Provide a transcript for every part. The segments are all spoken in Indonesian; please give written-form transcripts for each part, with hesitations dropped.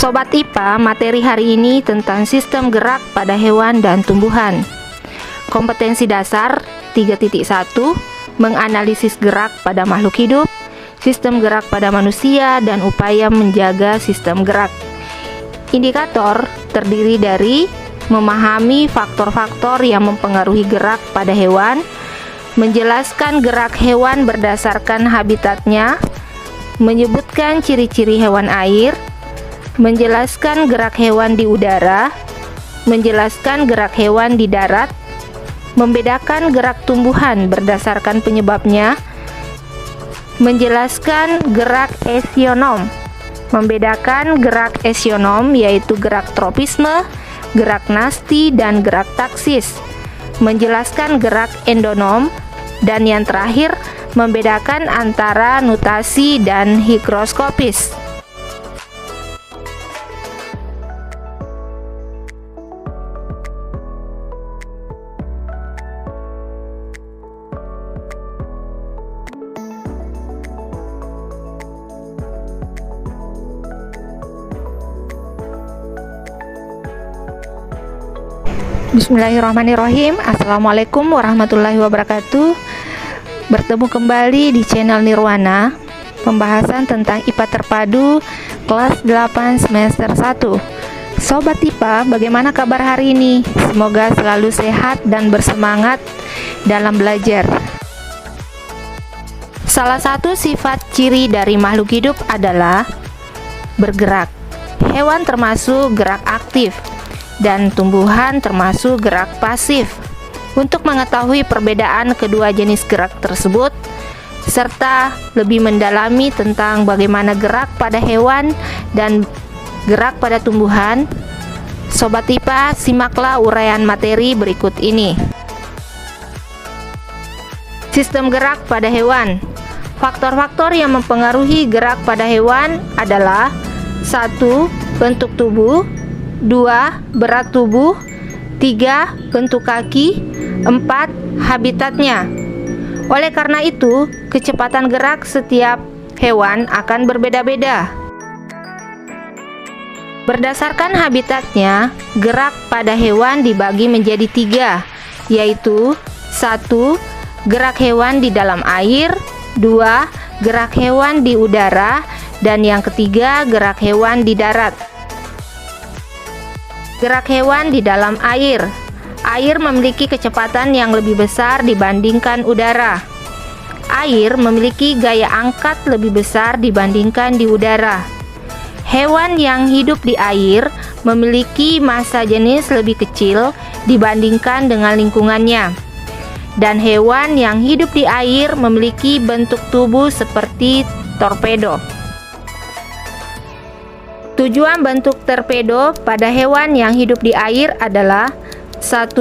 Sobat IPA, materi hari ini tentang sistem gerak pada hewan dan tumbuhan. Kompetensi dasar 3.1, menganalisis gerak pada makhluk hidup, sistem gerak pada manusia, dan upaya menjaga sistem gerak. Indikator terdiri dari memahami faktor-faktor yang mempengaruhi gerak pada hewan, menjelaskan gerak hewan berdasarkan habitatnya, menyebutkan ciri-ciri hewan air, menjelaskan gerak hewan di udara, menjelaskan gerak hewan di darat, membedakan gerak tumbuhan berdasarkan penyebabnya, menjelaskan gerak esionom, membedakan gerak esionom yaitu gerak tropisme, gerak nasti, dan gerak taksis, menjelaskan gerak endonom, dan yang terakhir membedakan antara nutasi dan higroskopis. Bismillahirrahmanirrahim. Assalamualaikum warahmatullahi wabarakatuh. Bertemu kembali di channel Nirwana, pembahasan tentang IPA terpadu kelas 8 semester 1. Sobat IPA, bagaimana kabar hari ini? Semoga selalu sehat dan bersemangat dalam belajar. Salah satu sifat ciri dari makhluk hidup adalah bergerak. Hewan termasuk gerak aktif dan tumbuhan termasuk gerak pasif. Untuk mengetahui perbedaan kedua jenis gerak tersebut serta lebih mendalami tentang bagaimana gerak pada hewan dan gerak pada tumbuhan, Sobat IPA, simaklah uraian materi berikut ini. Sistem gerak pada hewan. Faktor-faktor yang mempengaruhi gerak pada hewan adalah 1. Bentuk tubuh, 2. Berat tubuh, 3. Bentuk kaki, 4. Habitatnya. Oleh karena itu, kecepatan gerak setiap hewan akan berbeda-beda. Berdasarkan habitatnya, gerak pada hewan dibagi menjadi 3, yaitu 1. Gerak hewan di dalam air, 2. Gerak hewan di udara, dan yang ketiga, gerak hewan di darat. Gerak hewan di dalam air. Air memiliki kecepatan yang lebih besar dibandingkan udara. Air memiliki gaya angkat lebih besar dibandingkan di udara. Hewan yang hidup di air memiliki massa jenis lebih kecil dibandingkan dengan lingkungannya. Dan hewan yang hidup di air memiliki bentuk tubuh seperti torpedo. Tujuan bentuk torpedo pada hewan yang hidup di air adalah 1.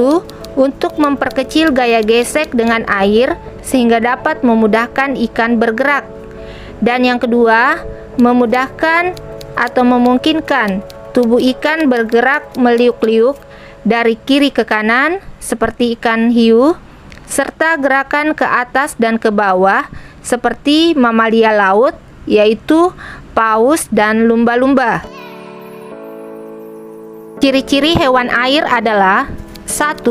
Untuk memperkecil gaya gesek dengan air sehingga dapat memudahkan ikan bergerak. Dan yang kedua, memudahkan atau memungkinkan tubuh ikan bergerak meliuk-liuk dari kiri ke kanan seperti ikan hiu, serta gerakan ke atas dan ke bawah seperti mamalia laut, yaitu paus dan lumba-lumba. Ciri-ciri hewan air adalah 1.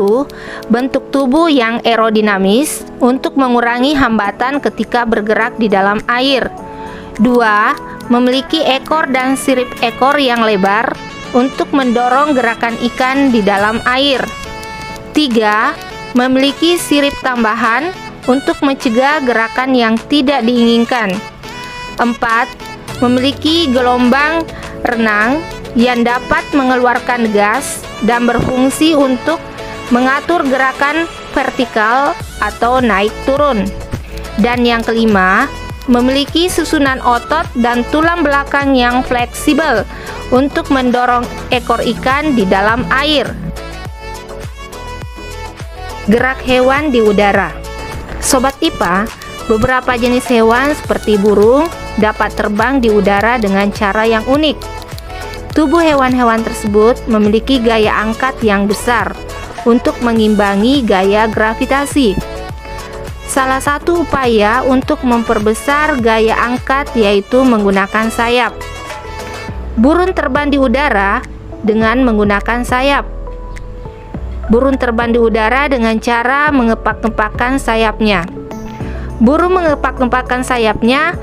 Bentuk tubuh yang aerodinamis untuk mengurangi hambatan ketika bergerak di dalam air. 2. Memiliki ekor dan sirip ekor yang lebar untuk mendorong gerakan ikan di dalam air. 3. Memiliki sirip tambahan untuk mencegah gerakan yang tidak diinginkan. 4. Memiliki gelombang renang yang dapat mengeluarkan gas dan berfungsi untuk mengatur gerakan vertikal atau naik turun. Dan yang kelima, memiliki susunan otot dan tulang belakang yang fleksibel untuk mendorong ekor ikan di dalam air. Gerak hewan di udara. Sobat IPA, beberapa jenis hewan seperti burung dapat terbang di udara dengan cara yang unik. Tubuh hewan-hewan tersebut memiliki gaya angkat yang besar untuk mengimbangi gaya gravitasi. Salah satu upaya untuk memperbesar gaya angkat yaitu menggunakan sayap. Burung terbang di udara dengan menggunakan sayap. Burung terbang di udara dengan cara mengepak-ngepakkan sayapnya. Burung mengepak-ngepakkan sayapnya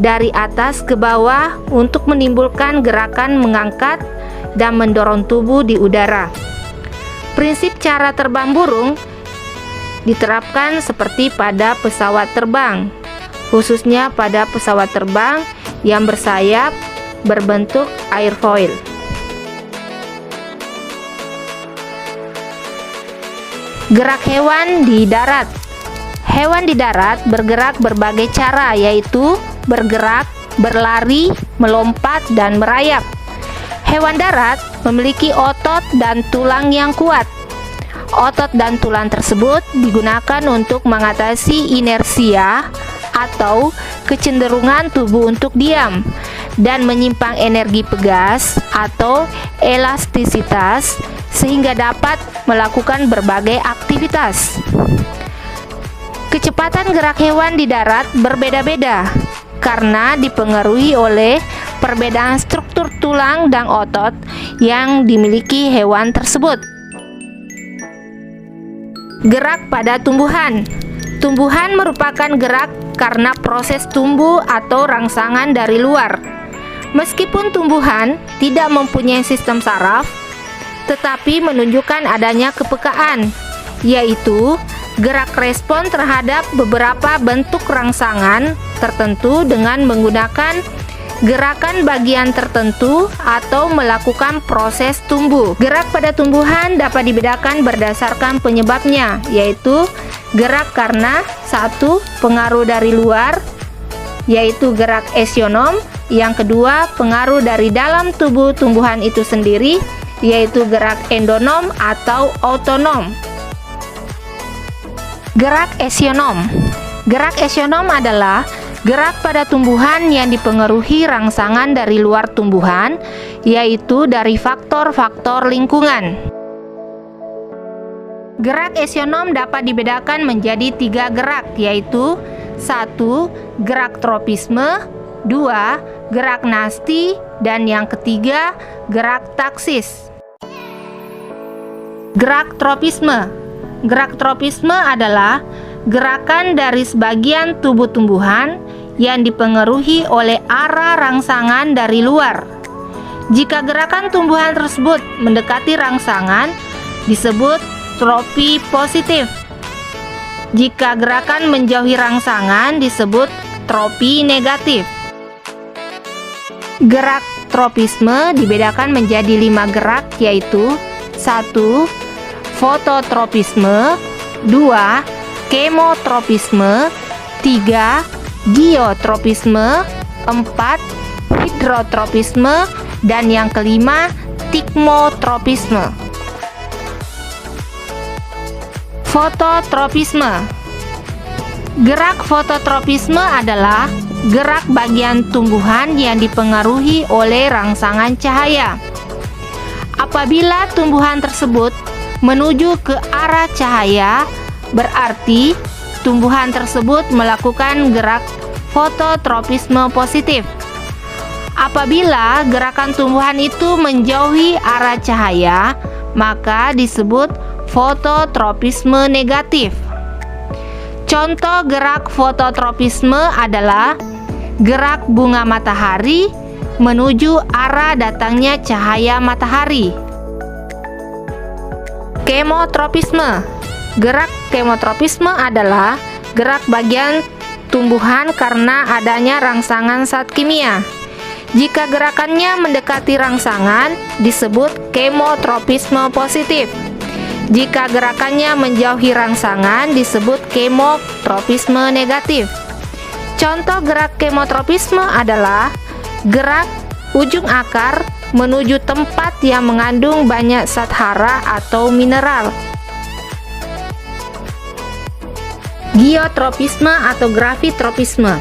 dari atas ke bawah untuk menimbulkan gerakan mengangkat dan mendorong tubuh di udara. Prinsip cara terbang burung diterapkan seperti pada pesawat terbang, khususnya pada pesawat terbang yang bersayap berbentuk airfoil. Gerak hewan di darat. Hewan di darat bergerak berbagai cara, yaitu bergerak, berlari, melompat, dan merayap. Hewan darat memiliki otot dan tulang yang kuat. Otot dan tulang tersebut digunakan untuk mengatasi inersia atau kecenderungan tubuh untuk diam dan menyimpan energi pegas atau elastisitas sehingga dapat melakukan berbagai aktivitas. Kecepatan gerak hewan di darat berbeda-beda karena dipengaruhi oleh perbedaan struktur tulang dan otot yang dimiliki hewan tersebut. Gerak pada tumbuhan. Tumbuhan merupakan gerak karena proses tumbuh atau rangsangan dari luar. Meskipun tumbuhan tidak mempunyai sistem saraf, tetapi menunjukkan adanya kepekaan, yaitu gerak respon terhadap beberapa bentuk rangsangan tertentu dengan menggunakan gerakan bagian tertentu atau melakukan proses tumbuh. Gerak pada tumbuhan dapat dibedakan berdasarkan penyebabnya, yaitu gerak karena satu, pengaruh dari luar, yaitu gerak esionom. Yang kedua, pengaruh dari dalam tubuh tumbuhan itu sendiri, yaitu gerak endonom atau autonom. Gerak esionom. Gerak esionom adalah gerak pada tumbuhan yang dipengaruhi rangsangan dari luar tumbuhan, yaitu dari faktor-faktor lingkungan. Gerak esionom dapat dibedakan menjadi 3 gerak, yaitu 1. Gerak tropisme, 2. Gerak nasti, dan yang ketiga, gerak taksis. Gerak tropisme. Gerak tropisme adalah gerakan dari sebagian tubuh tumbuhan yang dipengaruhi oleh arah rangsangan dari luar. Jika gerakan tumbuhan tersebut mendekati rangsangan, disebut tropi positif. Jika gerakan menjauhi rangsangan, disebut tropi negatif. Gerak tropisme dibedakan menjadi 5 gerak, yaitu 1. Fototropisme, 2. Kemotropisme, 3. Geotropisme, 4. Hidrotropisme, dan yang kelima, tikmotropisme. Fototropisme. Gerak fototropisme adalah gerak bagian tumbuhan yang dipengaruhi oleh rangsangan cahaya. Apabila tumbuhan tersebut menuju ke arah cahaya, berarti tumbuhan tersebut melakukan gerak fototropisme positif. Apabila gerakan tumbuhan itu menjauhi arah cahaya, maka disebut fototropisme negatif. Contoh gerak fototropisme adalah gerak bunga matahari menuju arah datangnya cahaya matahari. Kemotropisme. Gerak kemotropisme adalah gerak bagian tumbuhan karena adanya rangsangan zat kimia. Jika gerakannya mendekati rangsangan, disebut kemotropisme positif. Jika gerakannya menjauhi rangsangan, disebut kemotropisme negatif. Contoh gerak kemotropisme adalah gerak ujung akar menuju tempat yang mengandung banyak zat hara atau mineral. Geotropisme atau gravitropisme.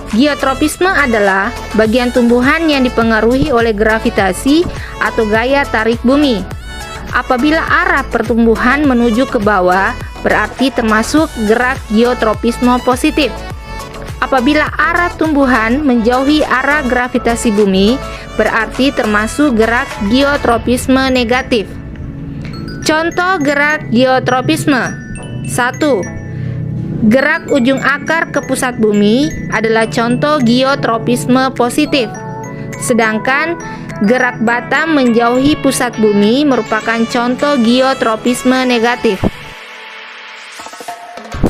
Geotropisme adalah bagian tumbuhan yang dipengaruhi oleh gravitasi atau gaya tarik bumi. Apabila arah pertumbuhan menuju ke bawah, berarti termasuk gerak geotropisme positif. Apabila arah tumbuhan menjauhi arah gravitasi bumi, berarti termasuk gerak geotropisme negatif. Contoh gerak geotropisme. 1. Gerak ujung akar ke pusat bumi adalah contoh geotropisme positif. Sedangkan gerak batang menjauhi pusat bumi merupakan contoh geotropisme negatif.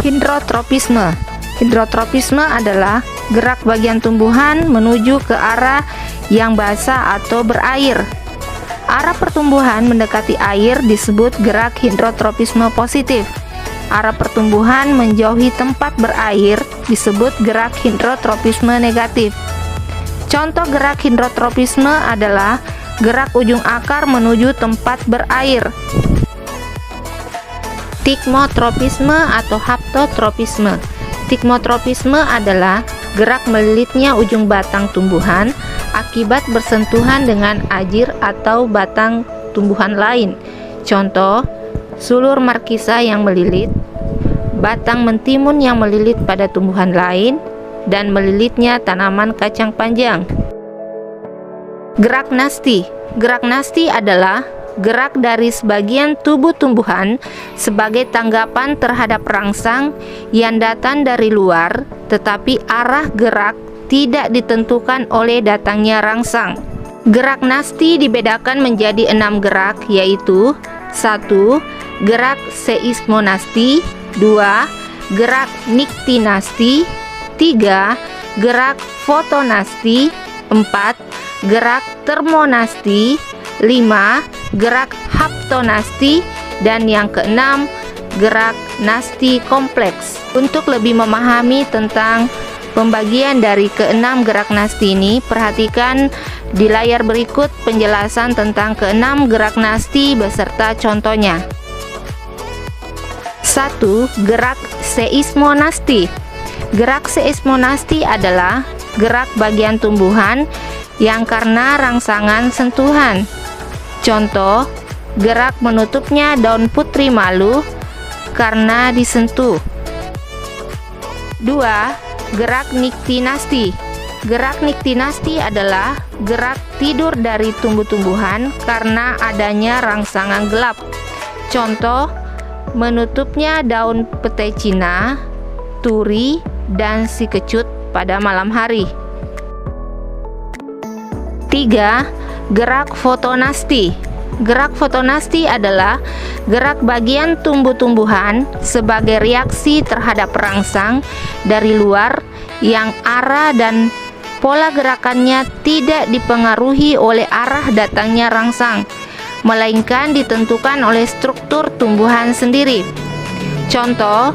Hidrotropisme. Hidrotropisme adalah gerak bagian tumbuhan menuju ke arah yang basah atau berair. Arah pertumbuhan mendekati air disebut gerak hidrotropisme positif. Arah pertumbuhan menjauhi tempat berair disebut gerak hidrotropisme negatif. Contoh gerak hidrotropisme adalah gerak ujung akar menuju tempat berair. Stigmotropisme atau haptotropisme. Stigmotropisme adalah gerak melilitnya ujung batang tumbuhan akibat bersentuhan dengan ajir atau batang tumbuhan lain. Contoh, sulur markisa yang melilit, batang mentimun yang melilit pada tumbuhan lain, dan melilitnya tanaman kacang panjang. Gerak nasti. Gerak nasti adalah gerak dari sebagian tubuh tumbuhan sebagai tanggapan terhadap rangsang yang datang dari luar, tetapi arah gerak tidak ditentukan oleh datangnya rangsang. Gerak nasti dibedakan menjadi 6 gerak, yaitu 1. Gerak seismonasti, 2. Gerak niktinasti, 3. Gerak fotonasti, 4. Gerak termonasti, 5. Gerak haptonasti, dan yang keenam, gerak nasti kompleks. Untuk lebih memahami tentang pembagian dari keenam gerak nasti ini, perhatikan di layar berikut penjelasan tentang keenam gerak nasti beserta contohnya. 1. Gerak seismonasti. Gerak seismonasti adalah gerak bagian tumbuhan yang karena rangsangan sentuhan. Contoh, gerak menutupnya daun putri malu karena disentuh. 2. Gerak niktinasti. Gerak niktinasti adalah gerak tidur dari tumbuh-tumbuhan karena adanya rangsangan gelap. Contoh, menutupnya daun petai Cina, turi, dan si kecut pada malam hari. 3. Gerak fotonasti. Gerak fotonasti adalah gerak bagian tumbuh-tumbuhan sebagai reaksi terhadap rangsang dari luar yang arah dan pola gerakannya tidak dipengaruhi oleh arah datangnya rangsang, melainkan ditentukan oleh struktur tumbuhan sendiri. Contoh,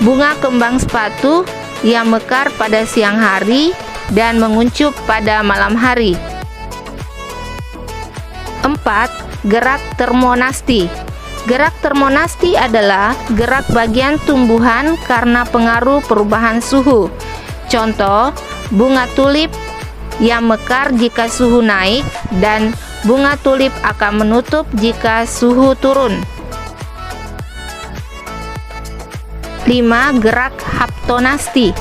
bunga kembang sepatu yang mekar pada siang hari dan menguncup pada malam hari. 4. Gerak termonasti. Gerak termonasti adalah gerak bagian tumbuhan karena pengaruh perubahan suhu. Contoh, bunga tulip yang mekar jika suhu naik dan bunga tulip akan menutup jika suhu turun. 5. Gerak haptonasti.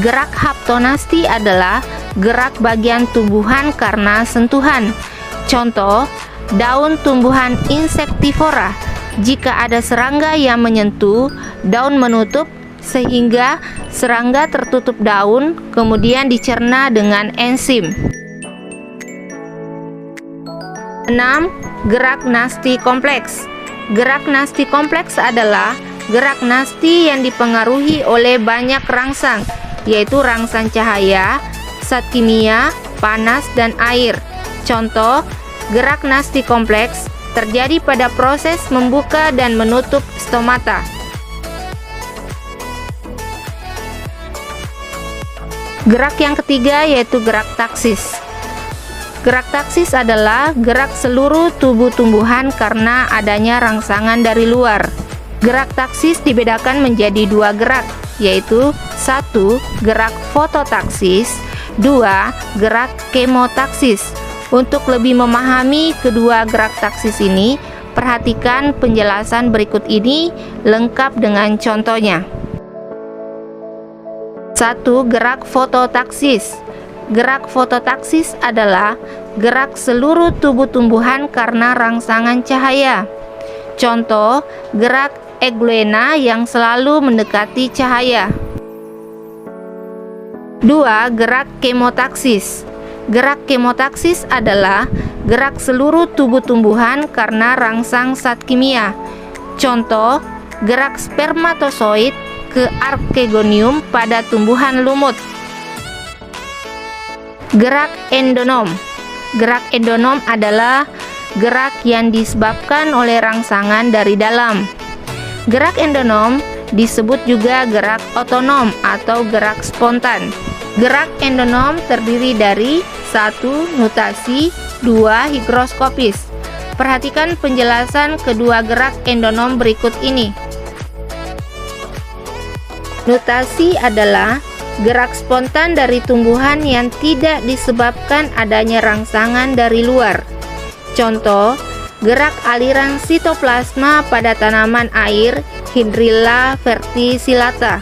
Gerak haptonasti adalah gerak bagian tumbuhan karena sentuhan. Contoh, daun tumbuhan insektivora. Jika ada serangga yang menyentuh, daun menutup sehingga serangga tertutup daun, kemudian dicerna dengan enzim. 6. Gerak nasti kompleks. Gerak nasti kompleks adalah gerak nasti yang dipengaruhi oleh banyak rangsang, yaitu rangsang cahaya, zat kimia, panas, dan air. Contoh, gerak nasti kompleks terjadi pada proses membuka dan menutup stomata. Gerak yang ketiga yaitu gerak taksis. Gerak taksis adalah gerak seluruh tubuh tumbuhan karena adanya rangsangan dari luar. Gerak taksis dibedakan menjadi 2 gerak, yaitu 1. Gerak fototaksis, 2. Gerak kemotaksis. Untuk lebih memahami kedua gerak taksis ini, perhatikan penjelasan berikut ini lengkap dengan contohnya. 1. Gerak fototaksis. Gerak fototaksis adalah gerak seluruh tubuh tumbuhan karena rangsangan cahaya. Contoh, gerak Eglena yang selalu mendekati cahaya. 2. Gerak kemotaksis. Gerak kemotaksis adalah gerak seluruh tubuh tumbuhan karena rangsang zat kimia. Contoh, gerak spermatozoid ke archegonium pada tumbuhan lumut. Gerak endonom. Gerak endonom adalah gerak yang disebabkan oleh rangsangan dari dalam. Gerak endonom disebut juga gerak otonom atau gerak spontan. Gerak endonom terdiri dari 1. Nutasi, 2. Higroskopis. Perhatikan penjelasan kedua gerak endonom berikut ini. Nutasi adalah gerak spontan dari tumbuhan yang tidak disebabkan adanya rangsangan dari luar. Contoh, gerak aliran sitoplasma pada tanaman air Hydrilla verticillata.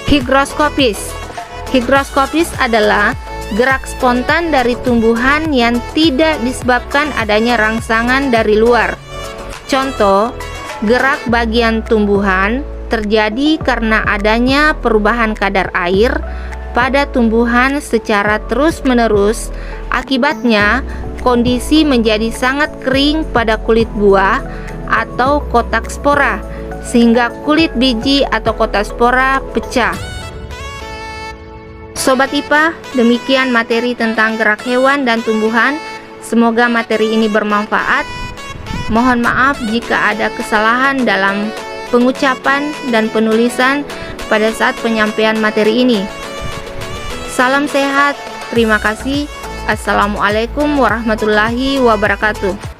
Higroskopis. Higroskopis adalah gerak spontan dari tumbuhan yang tidak disebabkan adanya rangsangan dari luar. Contoh, gerak bagian tumbuhan terjadi karena adanya perubahan kadar air pada tumbuhan secara terus-menerus. Akibatnya, kondisi menjadi sangat kering pada kulit buah atau kotak spora, sehingga kulit biji atau kotak spora pecah. Sobat IPA, demikian materi tentang gerak hewan dan tumbuhan. Semoga materi ini bermanfaat. Mohon maaf jika ada kesalahan dalam pengucapan dan penulisan pada saat penyampaian materi ini. Salam sehat, terima kasih. Assalamualaikum warahmatullahi wabarakatuh.